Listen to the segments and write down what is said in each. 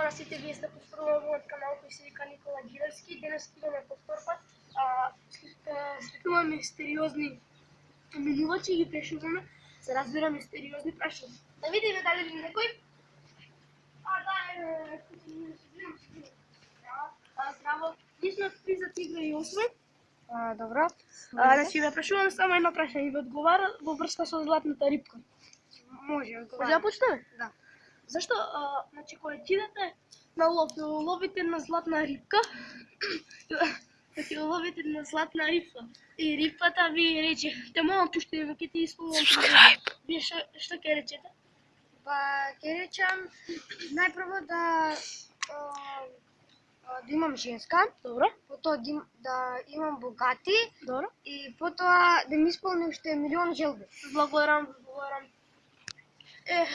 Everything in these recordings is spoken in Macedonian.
Здраво на сите, вие сте повторно во канал кој се вика Никола Гилевски. Денес идеме повтор пат. Сликуваме мистериозни минувачи и ги прешуваме за разбира мистериозни прашања. Да видиме дали ли некој. Здраво. Ние сме призат игра и освој. Добро. Значи ве прашуваме само едно прашање и ви одговара во врска со златната рибка. Може да почнеме? Да. Зашто, значи, кога идете на лов, и ловите на златна рибка, ловите на златна рибка, и рибката ви рече, те молам пушти, ќе ти исполнувам. Вие што ќе речете? Па ќе речам најпрво да имам женска, Добро. потоа да имам богати, Добро. и потоа да ми исполни уште милион желби. Благодарам.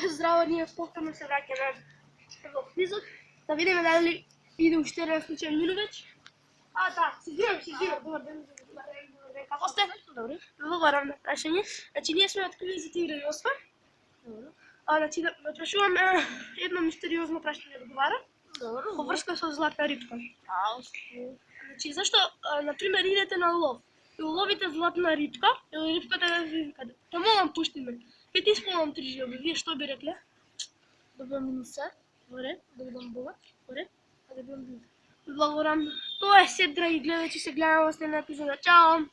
Здраво, ние повторно се враќаме во квизот. Да видиме дали иде уште еден случај минувач. Да, се извинам. Добар ден. Како сте? Добро. Благодарам на прашање. Значи, ние сме од квизот игра и освој. Добро. Значи, да прашувам едно мистериозно прашање одговара. Добро. Во врска со златна рибка. Значи, зашто, например, идете на лов и уловите златна рибка, или рибката да ви вика, те молам пушти ме, ќе ти исполнам 3 желби, вие што би рекле? Да бидам министар, во ред, да бидам богат, во ред, да бидам богат. Благодарам. Тоа е се, драги гледачи, се гледаме во следната епизода. Чао!